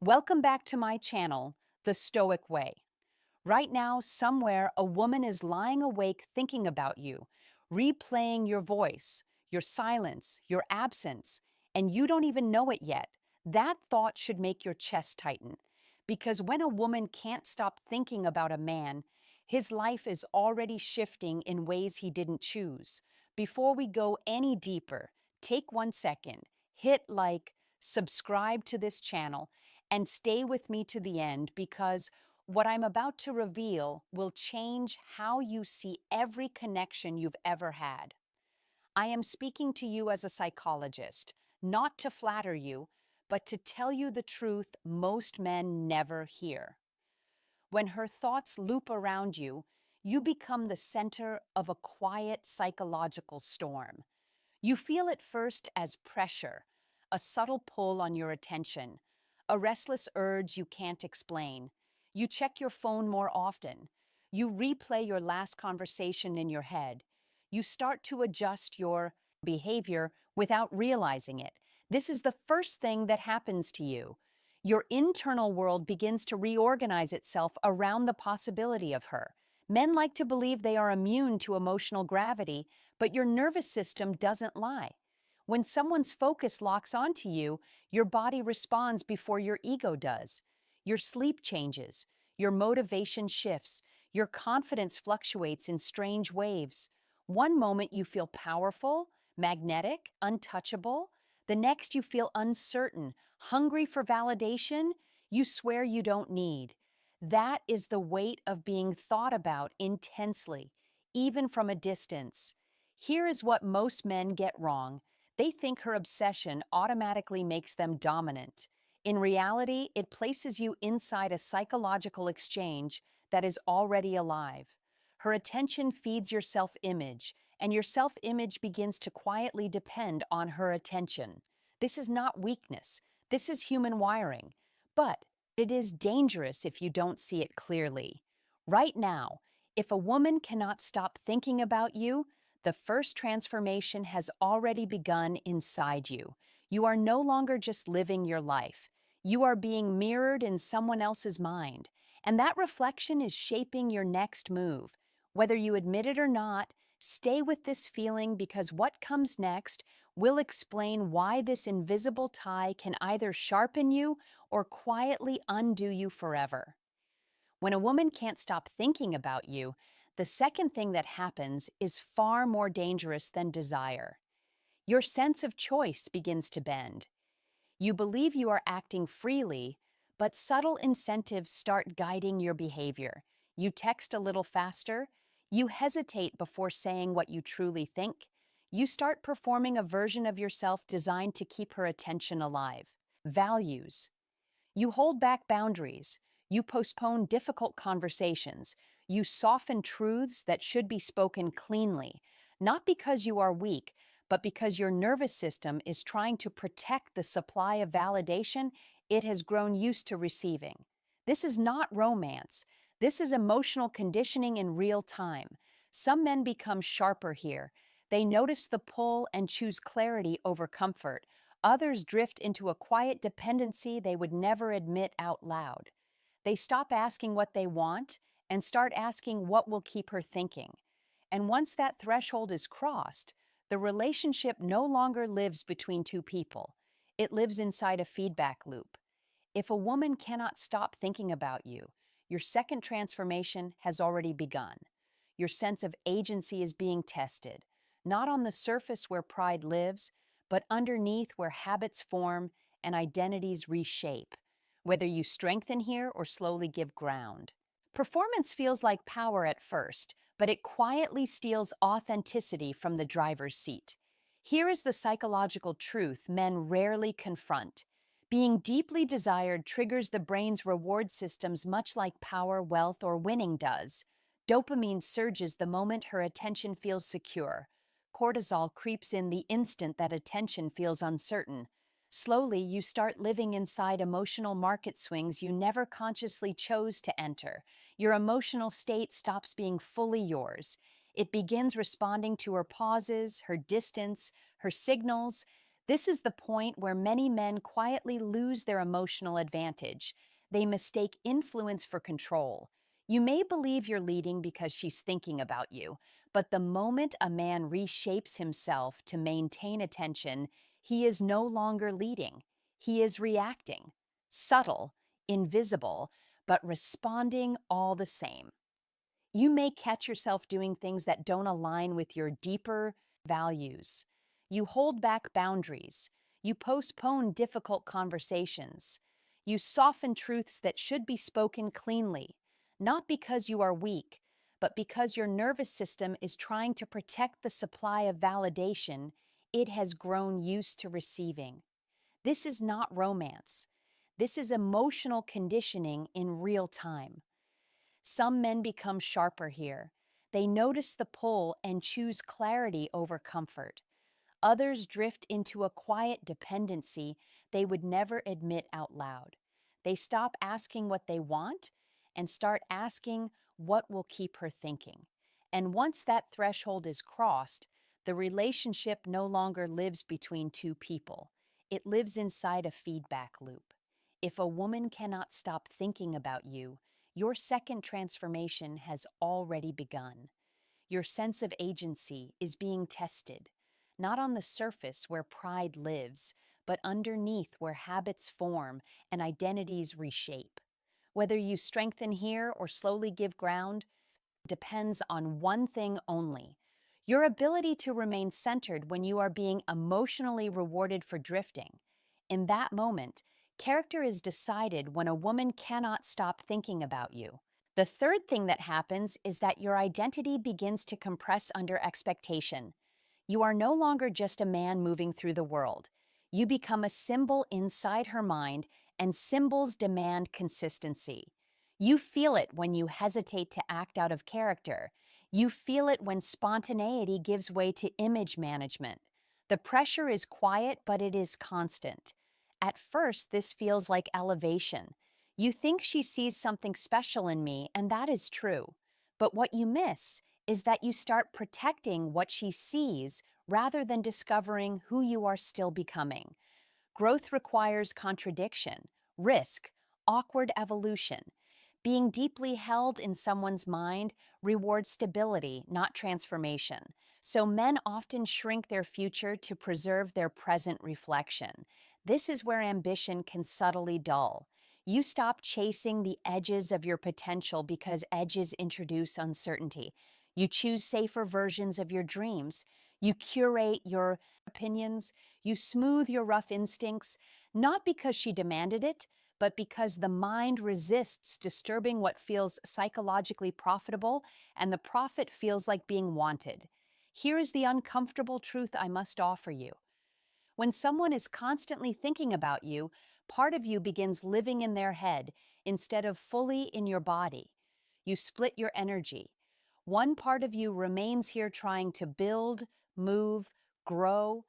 Welcome back to my channel, The Stoic Way. Right now, somewhere, a woman is lying awake thinking about you, replaying your voice, your silence, your absence, and you don't even know it yet. That thought should make your chest tighten. Because when a woman can't stop thinking about a man, his life is already shifting in ways he didn't choose. Before we go any deeper, take 1 second, hit like, subscribe to this channel, and stay with me to the end because what I'm about to reveal will change how you see every connection you've ever had. I am speaking to you as a psychologist, not to flatter you, but to tell you the truth most men never hear. When her thoughts loop around you, you become the center of a quiet psychological storm. You feel it first as pressure, a subtle pull on your attention, a restless urge you can't explain. You check your phone more often. You replay your last conversation in your head. You start to adjust your behavior without realizing it. This is the first thing that happens to you. Your internal world begins to reorganize itself around the possibility of her. Men like to believe they are immune to emotional gravity, but your nervous system doesn't lie. When someone's focus locks onto you, your body responds before your ego does. Your sleep changes, your motivation shifts, your confidence fluctuates in strange waves. One moment you feel powerful, magnetic, untouchable. The next you feel uncertain, hungry for validation you swear you don't need. That is the weight of being thought about intensely, even from a distance. Here is what most men get wrong. They think her obsession automatically makes them dominant. In reality, it places you inside a psychological exchange that is already alive. Her attention feeds your self-image, and your self-image begins to quietly depend on her attention. This is not weakness. This is human wiring. But it is dangerous if you don't see it clearly. Right now, if a woman cannot stop thinking about you, the first transformation has already begun inside you. You are no longer just living your life. You are being mirrored in someone else's mind, and that reflection is shaping your next move. Whether you admit it or not, stay with this feeling because what comes next will explain why this invisible tie can either sharpen you or quietly undo you forever. When a woman can't stop thinking about you, the second thing that happens is far more dangerous than desire. Your sense of choice begins to bend. You believe you are acting freely, but subtle incentives start guiding your behavior. You text a little faster. You hesitate before saying what you truly think. You start performing a version of yourself designed to keep her attention alive. Values. You hold back boundaries. You postpone difficult conversations. You soften truths that should be spoken cleanly, not because you are weak, but because your nervous system is trying to protect the supply of validation it has grown used to receiving. This is not romance. This is emotional conditioning in real time. Some men become sharper here. They notice the pull and choose clarity over comfort. Others drift into a quiet dependency they would never admit out loud. They stop asking what they want and start asking what will keep her thinking. And once that threshold is crossed, the relationship no longer lives between two people. It lives inside a feedback loop. If a woman cannot stop thinking about you, your second transformation has already begun. Your sense of agency is being tested, not on the surface where pride lives, but underneath where habits form and identities reshape, whether you strengthen here or slowly give ground. Performance feels like power at first, but it quietly steals authenticity from the driver's seat. Here is the psychological truth men rarely confront. Being deeply desired triggers the brain's reward systems much like power, wealth, or winning does. Dopamine surges the moment her attention feels secure. Cortisol creeps in the instant that attention feels uncertain. Slowly, you start living inside emotional market swings you never consciously chose to enter. Your emotional state stops being fully yours. It begins responding to her pauses, her distance, her signals. This is the point where many men quietly lose their emotional advantage. They mistake influence for control. You may believe you're leading because she's thinking about you, but the moment a man reshapes himself to maintain attention, he is no longer leading. He is reacting. Subtle, invisible, but responding all the same. You may catch yourself doing things that don't align with your deeper values. You hold back boundaries. You postpone difficult conversations. You soften truths that should be spoken cleanly, not because you are weak, but because your nervous system is trying to protect the supply of validation it has grown used to receiving. This is not romance. This is emotional conditioning in real time. Some men become sharper here. They notice the pull and choose clarity over comfort. Others drift into a quiet dependency they would never admit out loud. They stop asking what they want and start asking what will keep her thinking. And once that threshold is crossed, the relationship no longer lives between two people. It lives inside a feedback loop. If a woman cannot stop thinking about you, your second transformation has already begun. Your sense of agency is being tested, not on the surface where pride lives, but underneath where habits form and identities reshape. Whether you strengthen here or slowly give ground depends on one thing only: your ability to remain centered when you are being emotionally rewarded for drifting. In that moment, character is decided when a woman cannot stop thinking about you. The third thing that happens is that your identity begins to compress under expectation. You are no longer just a man moving through the world. You become a symbol inside her mind, and symbols demand consistency. You feel it when you hesitate to act out of character. You feel it when spontaneity gives way to image management. The pressure is quiet, but it is constant. At first, this feels like elevation. You think she sees something special in me, and that is true. But what you miss is that you start protecting what she sees rather than discovering who you are still becoming. Growth requires contradiction, risk, awkward evolution. Being deeply held in someone's mind rewards stability, not transformation. So men often shrink their future to preserve their present reflection. This is where ambition can subtly dull. You stop chasing the edges of your potential because edges introduce uncertainty. You choose safer versions of your dreams. You curate your opinions. You smooth your rough instincts, not because she demanded it, but because the mind resists disturbing what feels psychologically profitable, and the profit feels like being wanted. Here is the uncomfortable truth I must offer you. When someone is constantly thinking about you, part of you begins living in their head instead of fully in your body. You split your energy. One part of you remains here trying to build, move, grow.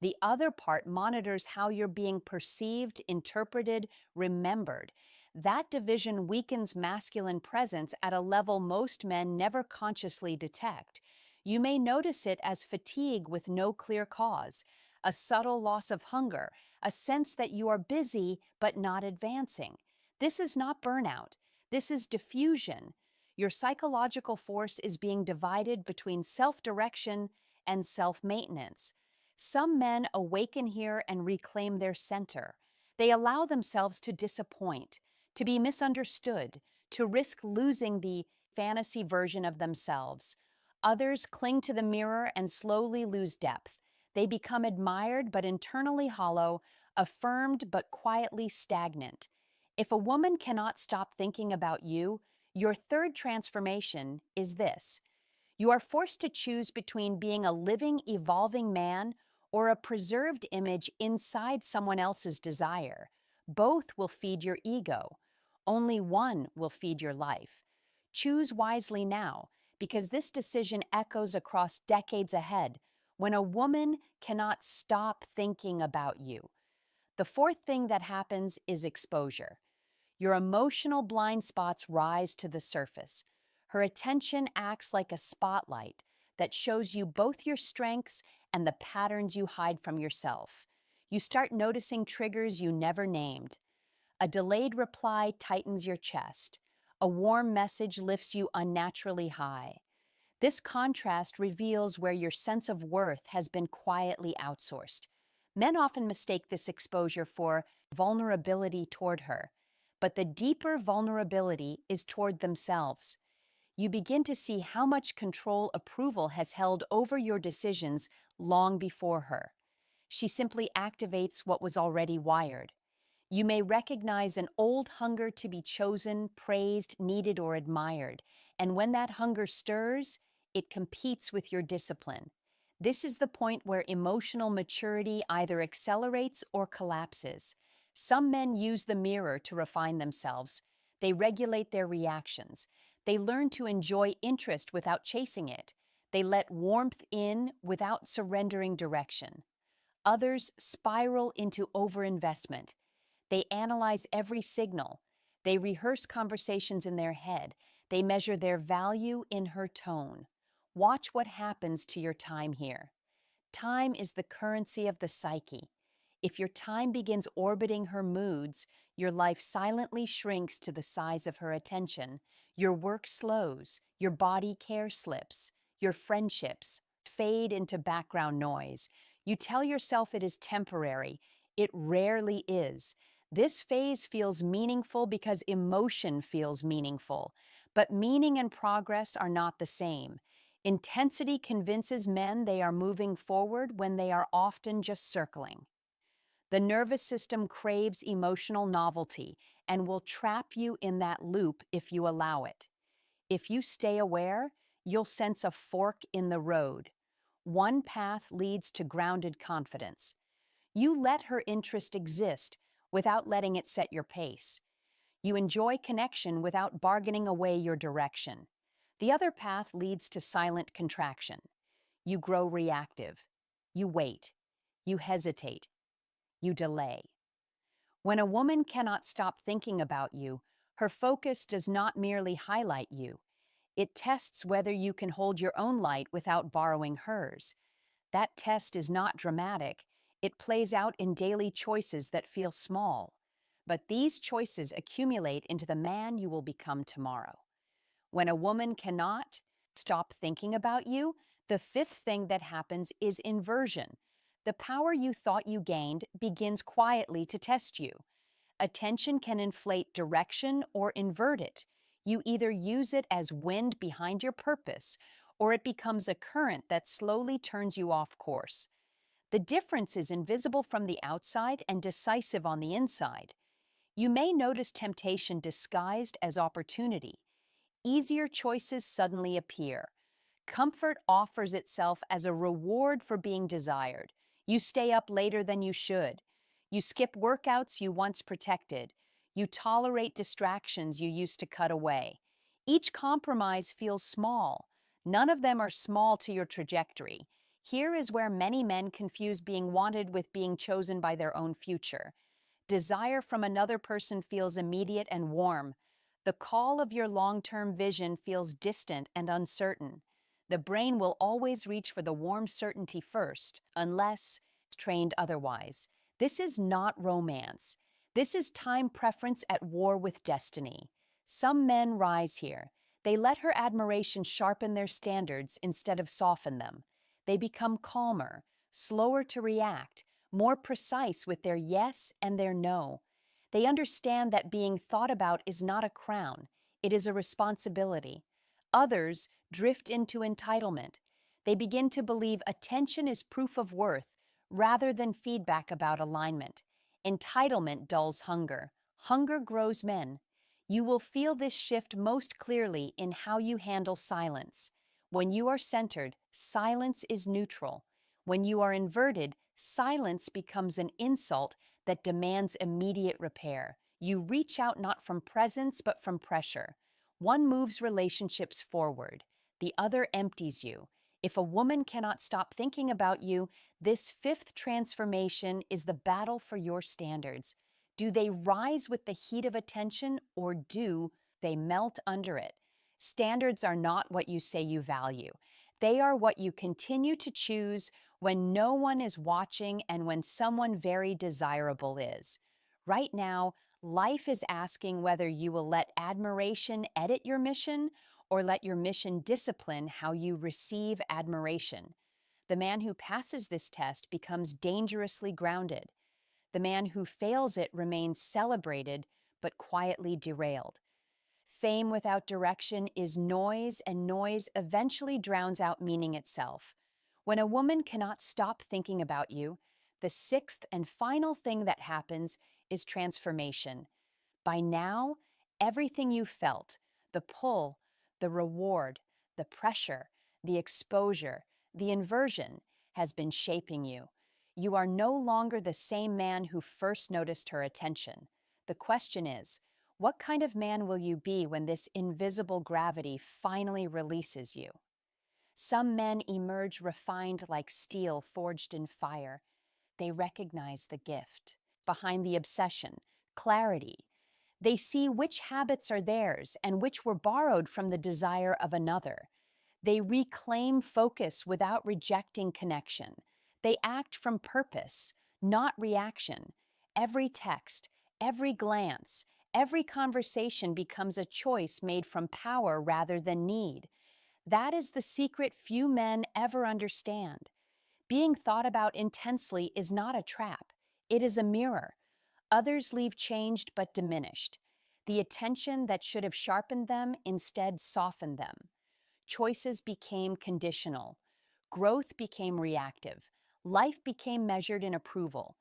The other part monitors how you're being perceived, interpreted, remembered. That division weakens masculine presence at a level most men never consciously detect. You may notice it as fatigue with no clear cause, a subtle loss of hunger, a sense that you are busy but not advancing. This is not burnout. This is diffusion. Your psychological force is being divided between self-direction and self-maintenance. Some men awaken here and reclaim their center. They allow themselves to disappoint, to be misunderstood, to risk losing the fantasy version of themselves. Others cling to the mirror and slowly lose depth. They become admired but internally hollow, affirmed but quietly stagnant. If a woman cannot stop thinking about you, your third transformation is this: you are forced to choose between being a living, evolving man or a preserved image inside someone else's desire. Both will feed your ego. Only one will feed your life. Choose wisely now, because this decision echoes across decades ahead when a woman cannot stop thinking about you. The fourth thing that happens is exposure. Your emotional blind spots rise to the surface. Her attention acts like a spotlight that shows you both your strengths and the patterns you hide from yourself. You start noticing triggers you never named. A delayed reply tightens your chest. A warm message lifts you unnaturally high. This contrast reveals where your sense of worth has been quietly outsourced. Men often mistake this exposure for vulnerability toward her, but the deeper vulnerability is toward themselves. You begin to see how much control approval has held over your decisions long before her. She simply activates what was already wired. You may recognize an old hunger to be chosen, praised, needed, or admired, and when that hunger stirs, it competes with your discipline. This is the point where emotional maturity either accelerates or collapses. Some men use the mirror to refine themselves. They regulate their reactions. They learn to enjoy interest without chasing it. They let warmth in without surrendering direction. Others spiral into overinvestment. They analyze every signal. They rehearse conversations in their head. They measure their value in her tone. Watch what happens to your time here. Time is the currency of the psyche. If your time begins orbiting her moods, your life silently shrinks to the size of her attention. Your work slows, your body care slips, your friendships fade into background noise. You tell yourself it is temporary. It rarely is. This phase feels meaningful because emotion feels meaningful, but meaning and progress are not the same. Intensity convinces men they are moving forward when they are often just circling. The nervous system craves emotional novelty and will trap you in that loop if you allow it. If you stay aware, you'll sense a fork in the road. One path leads to grounded confidence. You let her interest exist without letting it set your pace. You enjoy connection without bargaining away your direction. The other path leads to silent contraction. You grow reactive. You wait. You hesitate. You delay. When a woman cannot stop thinking about you, her focus does not merely highlight you. It tests whether you can hold your own light without borrowing hers. That test is not dramatic. It plays out in daily choices that feel small. But these choices accumulate into the man you will become tomorrow. When a woman cannot stop thinking about you, the fifth thing that happens is inversion. The power you thought you gained begins quietly to test you. Attention can inflate direction or invert it. You either use it as wind behind your purpose, or it becomes a current that slowly turns you off course. The difference is invisible from the outside and decisive on the inside. You may notice temptation disguised as opportunity. Easier choices suddenly appear. Comfort offers itself as a reward for being desired. You stay up later than you should. You skip workouts you once protected. You tolerate distractions you used to cut away. Each compromise feels small. None of them are small to your trajectory. Here is where many men confuse being wanted with being chosen by their own future. Desire from another person feels immediate and warm. The call of your long-term vision feels distant and uncertain. The brain will always reach for the warm certainty first, unless it's trained otherwise. This is not romance. This is time preference at war with destiny. Some men rise here. They let her admiration sharpen their standards instead of soften them. They become calmer, slower to react, more precise with their yes and their no. They understand that being thought about is not a crown, it is a responsibility. Others drift into entitlement. They begin to believe attention is proof of worth rather than feedback about alignment. Entitlement dulls hunger. Hunger grows men. You will feel this shift most clearly in how you handle silence. When you are centered, silence is neutral. When you are inverted, silence becomes an insult that demands immediate repair. You reach out not from presence but from pressure. One moves relationships forward, the other empties you. If a woman cannot stop thinking about you, this fifth transformation is the battle for your standards. Do they rise with the heat of attention or do they melt under it? Standards are not what you say you value. They are what you continue to choose when no one is watching and when someone very desirable is. Right now, life is asking whether you will let admiration edit your mission or let your mission discipline how you receive admiration. The man who passes this test becomes dangerously grounded. The man who fails it remains celebrated but quietly derailed. Fame without direction is noise, and noise eventually drowns out meaning itself. When a woman cannot stop thinking about you, the sixth and final thing that happens is transformation. By now, everything you felt, the pull, the reward, the pressure, the exposure, the inversion, has been shaping you. You are no longer the same man who first noticed her attention. The question is, what kind of man will you be when this invisible gravity finally releases you? Some men emerge refined like steel forged in fire. They recognize the gift behind the obsession, clarity. They see which habits are theirs and which were borrowed from the desire of another. They reclaim focus without rejecting connection. They act from purpose, not reaction. Every text, every glance, every conversation becomes a choice made from power rather than need. That is the secret few men ever understand. Being thought about intensely is not a trap. It is a mirror. Others leave changed but diminished. The attention that should have sharpened them instead softened them. Choices became conditional. Growth became reactive. Life became measured in approval.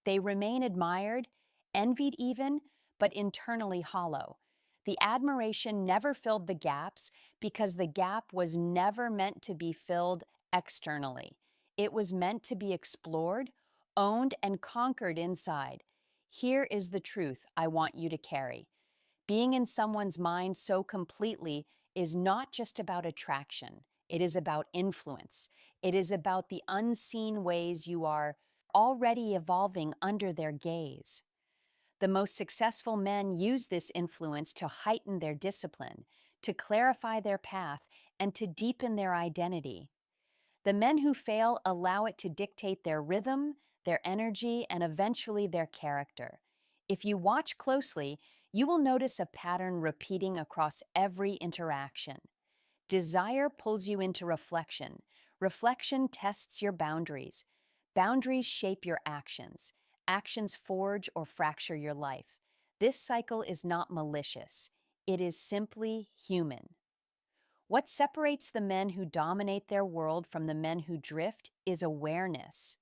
They remain admired, envied even, but internally hollow. The admiration never filled the gaps because the gap was never meant to be filled externally. It was meant to be explored, owned, and conquered inside. Here is the truth I want you to carry. Being in someone's mind so completely is not just about attraction. It is about influence. It is about the unseen ways you are already evolving under their gaze. The most successful men use this influence to heighten their discipline, to clarify their path, and to deepen their identity. The men who fail allow it to dictate their rhythm, their energy, and eventually their character. If you watch closely, you will notice a pattern repeating across every interaction. Desire pulls you into reflection. Reflection tests your boundaries. Boundaries shape your actions. Actions forge or fracture your life. This cycle is not malicious. It is simply human. What separates the men who dominate their world from the men who drift is awareness.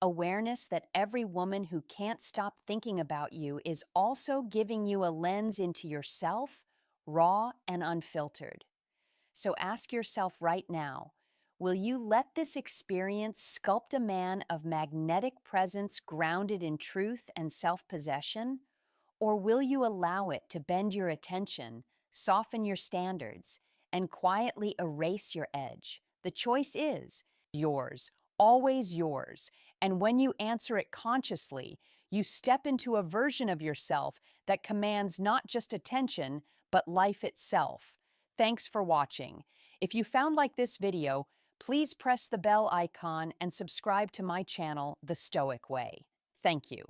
Awareness that every woman who can't stop thinking about you is also giving you a lens into yourself, raw and unfiltered. So ask yourself right now, will you let this experience sculpt a man of magnetic presence grounded in truth and self-possession? Or will you allow it to bend your attention, soften your standards, and quietly erase your edge? The choice is yours, always yours. And when you answer it consciously, you step into a version of yourself that commands not just attention, but life itself. Thanks for watching. If you found like this video, please press the bell icon and subscribe to my channel, The Stoic Way. Thank you.